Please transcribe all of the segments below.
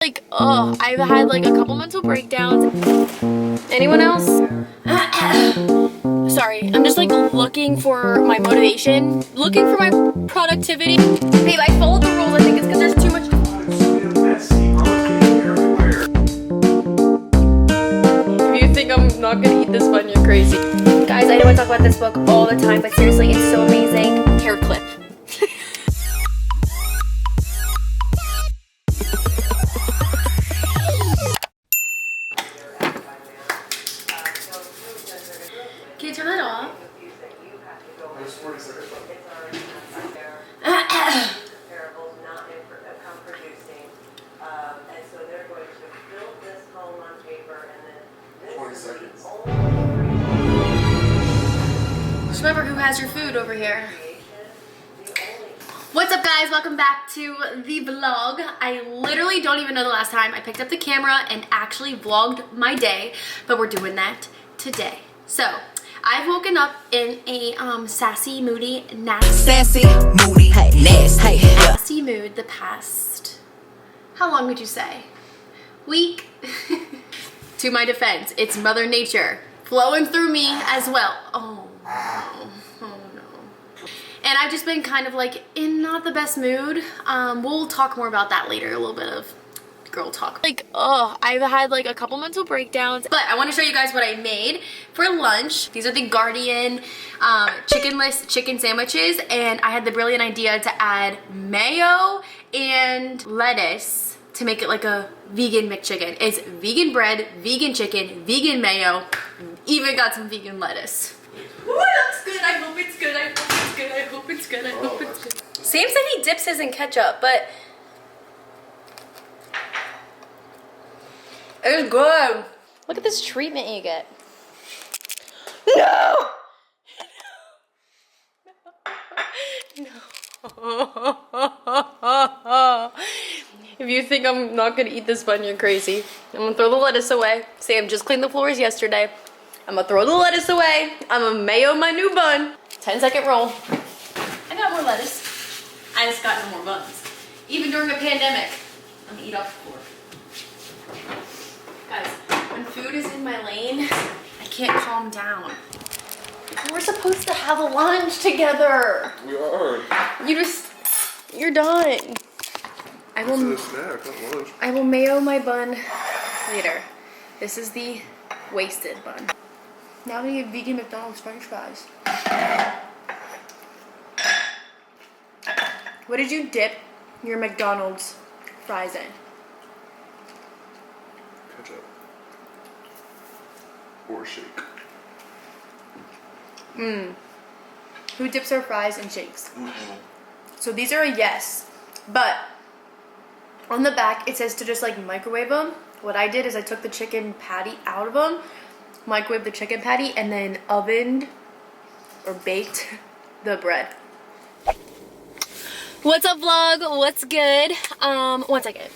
like, oh, I've had like a couple mental breakdowns. Anyone else? Sorry, I'm just like looking for my motivation, looking for my productivity. Babe, I followed the rules. I think it's because there's too much. If you think I'm not gonna eat this bun, you're crazy. Guys, I know I talk about this book all the time, but seriously, it's so amazing. Hair clip. Can you turn that off? Just remember who has your food over here. What's up, guys? Welcome back to the vlog. I literally don't even know the last time I picked up the camera and actually vlogged my day, but we're doing that today. So I've woken up in a sassy, moody, nasty mood the past, how long would you say? Week? To my defense, it's Mother Nature flowing through me as well. Oh no. And I've just been kind of like in not the best mood. We'll talk more about that later, a little bit of girl talk. Like, oh, I've had like a couple mental breakdowns, but I want to show you guys what I made for lunch. These are the Guardian chickenless chicken sandwiches, and I had the brilliant idea to add mayo and lettuce to make it like a vegan McChicken. It's vegan bread, vegan chicken, vegan mayo, even got some vegan lettuce. Ooh, it looks good. I hope it's good. I hope it's good. I hope it's good. I hope it's good. Sam said he dips his in ketchup, but it's good. Look at this treatment you get. No! No. If you think I'm not gonna eat this bun, you're crazy. I'm gonna throw the lettuce away. Sam just cleaned the floors yesterday. I'm gonna throw the lettuce away. I'm gonna mayo my new bun. 10-second roll. I got more lettuce. I just got no more buns. Even during a pandemic, I'm gonna eat off the floor. Guys, when food is in my lane, I can't calm down. We're supposed to have a lunch together. We are. You're done. I will mayo my bun later. This is the wasted bun. Now we get vegan McDonald's French fries. What did you dip your McDonald's fries in? Ketchup. Or shake. Who dips their fries in shakes? So these are a yes, but on the back it says to just like microwave them. What I did is I took the chicken patty out of them, microwaved the chicken patty, and then ovened or baked the bread. What's up, vlog? What's good? 1 second.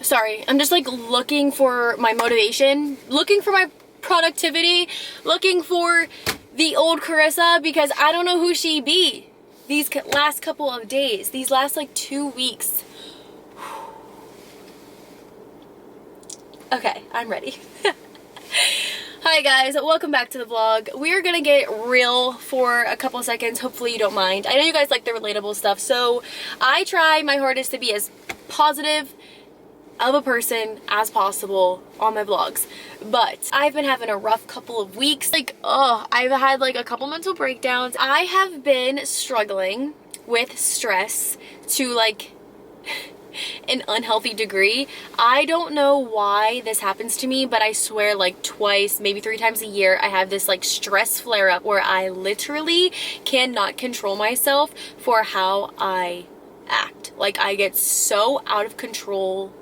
Sorry, I'm just like looking for my motivation, looking for my productivity, looking for the old Karissa, because I don't know who she be these last couple of days, these last like 2 weeks. Okay, I'm ready. Hi guys, welcome back to the vlog. We're gonna get real for a couple seconds. Hopefully you don't mind. I know you guys like the relatable stuff, so I try my hardest to be as positive of a person as possible on my vlogs, but I've been having a rough couple of weeks. Like, oh, I've had like a couple mental breakdowns. I have been struggling with stress to like an unhealthy degree. I don't know why this happens to me, but I swear like twice, maybe 3 times a year, I have this like stress flare up where I literally cannot control myself for how I act. Like, I get so out of control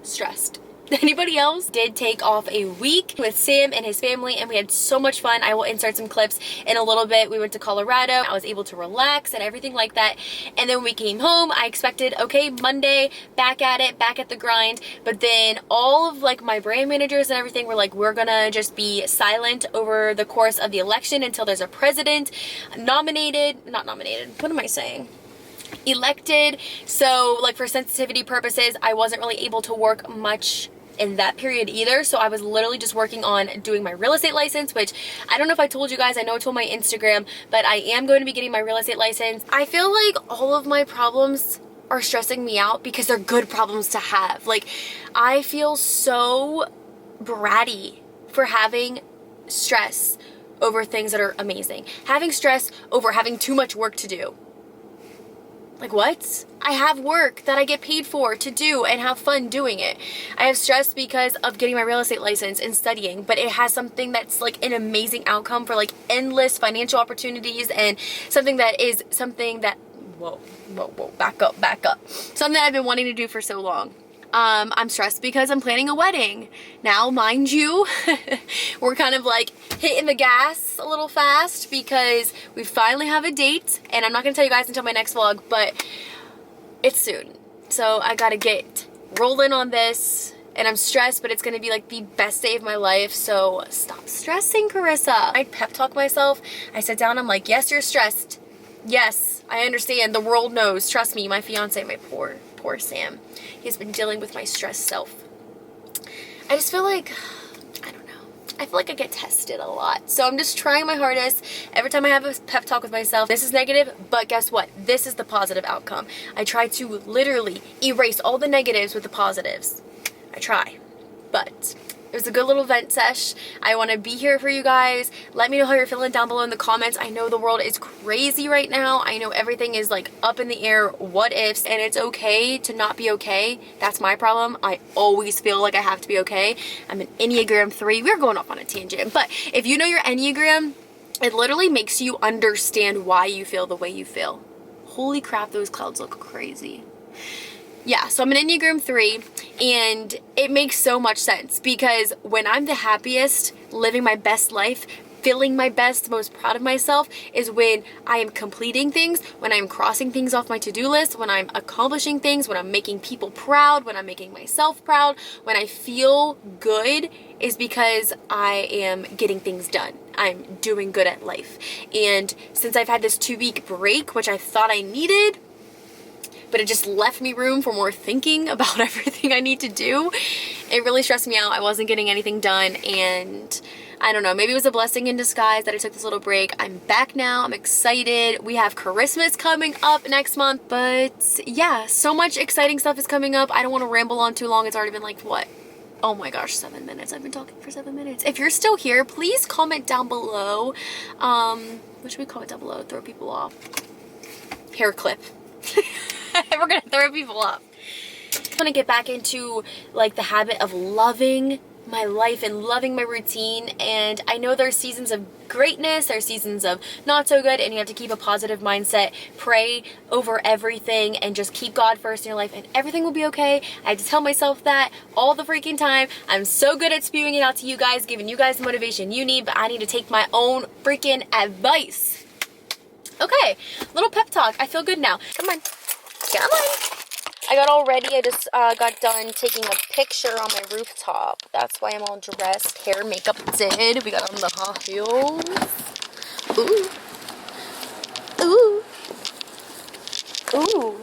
stressed. Anybody else did take off a week with Sam and his family, and we had so much fun. I will insert some clips in a little bit. We went to Colorado. I was able to relax and everything like that. And then when we came home, I expected, okay, Monday, back at it, back at the grind. But then all of like my brand managers and everything were like, we're gonna just be silent over the course of the election until there's a president not nominated, what am I saying? Elected. So like for sensitivity purposes, I wasn't really able to work much in that period either. So I was literally just working on doing my real estate license, which I don't know if I told you guys, I know I told my Instagram, but I am going to be getting my real estate license. I feel like all of my problems are stressing me out because they're good problems to have. Like, I feel so bratty for having stress over things that are amazing. Having stress over having too much work to do. Like, what? I have work that I get paid for to do and have fun doing it. I have stress because of getting my real estate license and studying, but it has something that's like an amazing outcome for like endless financial opportunities and something that whoa, back up. Something that I've been wanting to do for so long. I'm stressed because I'm planning a wedding. Now, mind you, we're kind of like hitting the gas a little fast because we finally have a date, and I'm not gonna tell you guys until my next vlog, but it's soon. So I gotta get rolling on this, and I'm stressed, but it's gonna be like the best day of my life. So stop stressing, Karissa. I pep talk myself. I sit down, I'm like, yes, you're stressed. Yes, I understand. The world knows. Trust me, my fiance, my poor Sam. He's been dealing with my stressed self. I just feel like, I don't know. I feel like I get tested a lot. So I'm just trying my hardest. Every time I have a pep talk with myself, this is negative, but guess what? This is the positive outcome. I try to literally erase all the negatives with the positives. I try. But it was a good little vent sesh. I want to be here for you guys. Let me know how you're feeling down below in the comments. I know the world is crazy right now. I know everything is like up in the air, what ifs, and it's okay to not be okay. That's my problem. I always feel like I have to be okay. I'm an Enneagram 3. We're going off on a tangent, but if you know your Enneagram, it literally makes you understand why you feel the way you feel. Holy crap, those clouds look crazy. Yeah, so I'm an Enneagram 3, and it makes so much sense because when I'm the happiest, living my best life, feeling my best, most proud of myself, is when I am completing things, when I'm crossing things off my to-do list, when I'm accomplishing things, when I'm making people proud, when I'm making myself proud, when I feel good, is because I am getting things done. I'm doing good at life. And since I've had this 2-week break, which I thought I needed, but it just left me room for more thinking about everything I need to do. It really stressed me out. I wasn't getting anything done, and I don't know, maybe it was a blessing in disguise that I took this little break. I'm back now. I'm excited. We have Christmas coming up next month, but yeah, so much exciting stuff is coming up. I don't want to ramble on too long. It's already been like, what? Oh my gosh, 7 minutes. I've been talking for 7 minutes. If you're still here, please comment down below. What should we comment down below? Throw people off. Hair clip. We're gonna throw people off. I'm gonna get back into like the habit of loving my life and loving my routine, and I know there's seasons of greatness, there's seasons of not so good, and you have to keep a positive mindset, pray over everything, and just keep God first in your life, and everything will be okay. I have to tell myself that all the freaking time. I'm so good at spewing it out to you guys, giving you guys the motivation you need, but I need to take my own freaking advice. Okay, little pep talk. I feel good now. Come on. Come on. I got all ready. I just got done taking a picture on my rooftop. That's why I'm all dressed. Hair, makeup did. We got on the high heels. Ooh. Ooh. Ooh.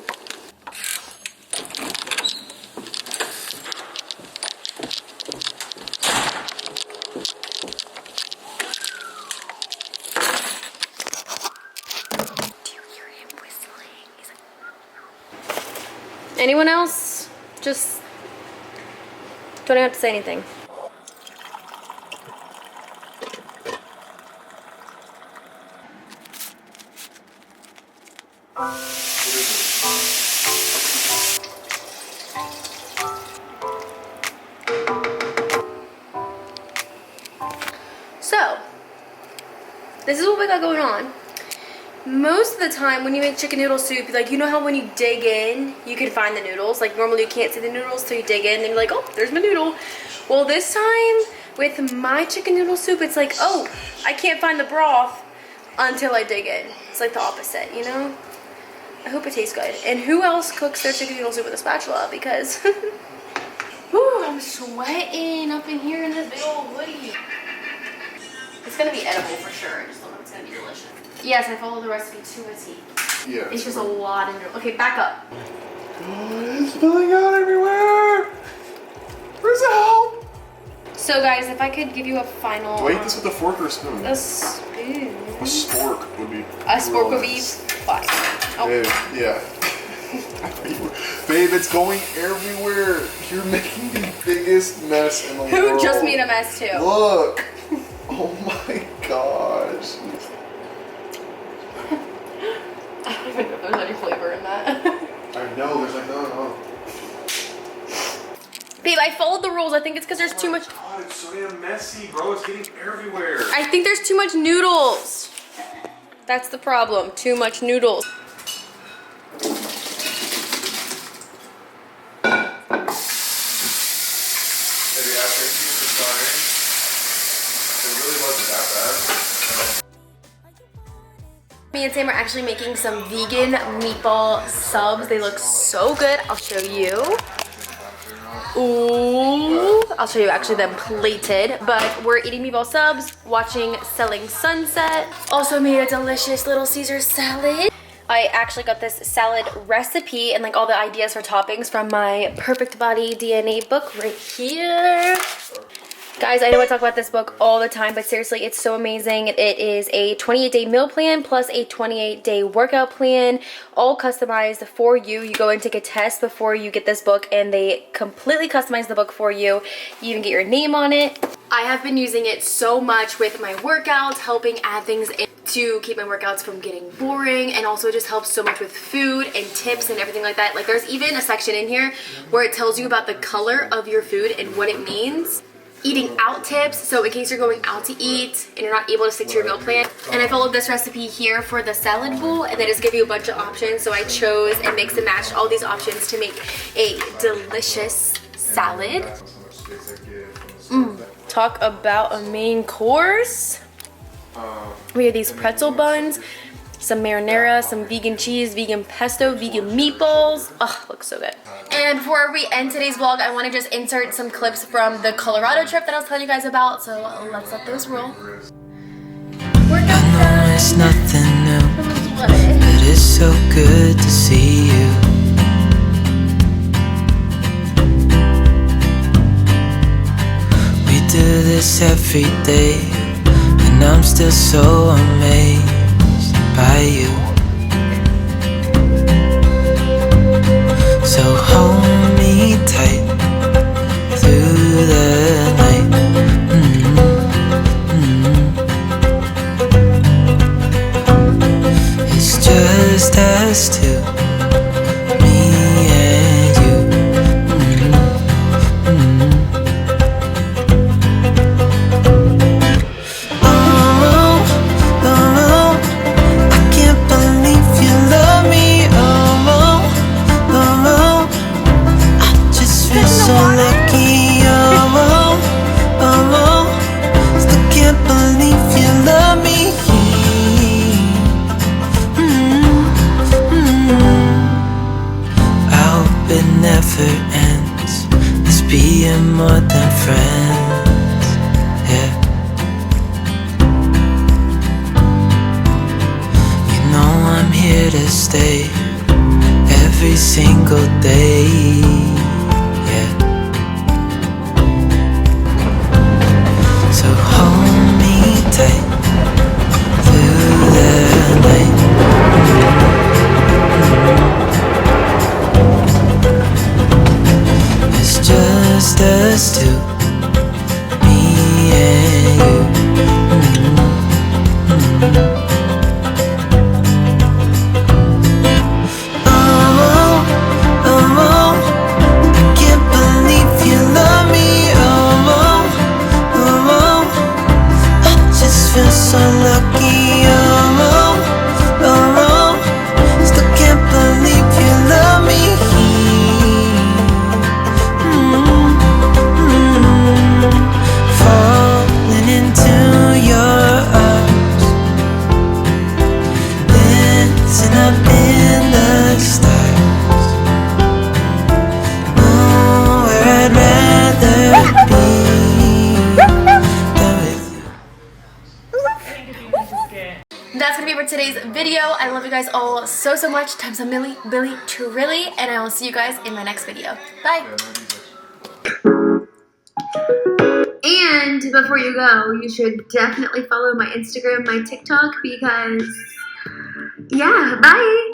Anyone else? Just don't have to say anything. So, this is what we got going on. most of the time when you make chicken noodle soup, like, you know how when you dig in, you can find the noodles? Like, normally you can't see the noodles till you dig in and you're like, oh, there's my noodle. Well, this time with my chicken noodle soup, it's like, oh, I can't find the broth until I dig in. It's like the opposite, you know? I hope it tastes good. And who else cooks their chicken noodle soup with a spatula? Because, whew, I'm sweating up in here in this big old hoodie. It's gonna be edible for sure. I just don't know if it's gonna be delicious. Yes, I follow the recipe to a T. Yeah. It's just a lot of noodles. Okay, back up. Oh, it's spilling out everywhere. Where's the help? So guys, if I could give you a final... Do I eat this with a fork or a spoon? A spoon. A spork would be. A spork would be fine. Oh. Babe, yeah. Babe, it's going everywhere. You're making the biggest mess in the world. Who just made a mess too? Look. Oh my gosh. I don't even know if there's any flavor in that. I know, there's like, no. Babe, I followed the rules. I think it's because there's too much. God, it's so damn messy, bro. It's getting everywhere. I think there's too much noodles. That's the problem. Too much noodles. Me and Sam are actually making some vegan meatball subs. They look so good. I'll show you. Ooh, I'll show you actually them plated, but we're eating meatball subs, watching Selling Sunset. Also made a delicious little Caesar salad. I actually got this salad recipe and like all the ideas for toppings from my Perfect Body DNA book right here. Guys, I know I talk about this book all the time, but seriously, it's so amazing. It is a 28-day meal plan plus a 28-day workout plan, all customized for you. You go and take a test before you get this book, and they completely customize the book for you. You even get your name on it. I have been using it so much with my workouts, helping add things in to keep my workouts from getting boring, and also just helps so much with food and tips and everything like that. Like, there's even a section in here where it tells you about the color of your food and what it means. Eating out tips, so in case you're going out to eat and you're not able to stick to your meal plan. And I followed this recipe here for the salad bowl, and they just give you a bunch of options, so I chose and mixed and matched all these options to make a delicious salad. Talk about a main course. We have these pretzel buns, some marinara, some vegan cheese, vegan pesto, vegan meatballs. Oh, looks so good. And before we end today's vlog, I want to just insert some clips from the Colorado trip that I was telling you guys about, so let's let those roll. I know it's nothing new, but it's so good to see you. We do this every day, and I'm still so amazed by you. So hold me tight through the night. It's just us two, me and you. Oh, I can't believe you love me. I just feel so lucky. Still can't believe you love me. I hope it never ends. Let's be more than friends. Yeah. You know I'm here to stay every single day. Yeah. So hold me tight through the night. It's just us two, me and you. I can't believe you love me. I just feel so lucky. that's gonna be it for today's video. I love you guys all so much. Times a milli, billi, trilli, and I will see you guys in my next video. Bye. And before you go, you should definitely follow my Instagram, my TikTok, because yeah, bye.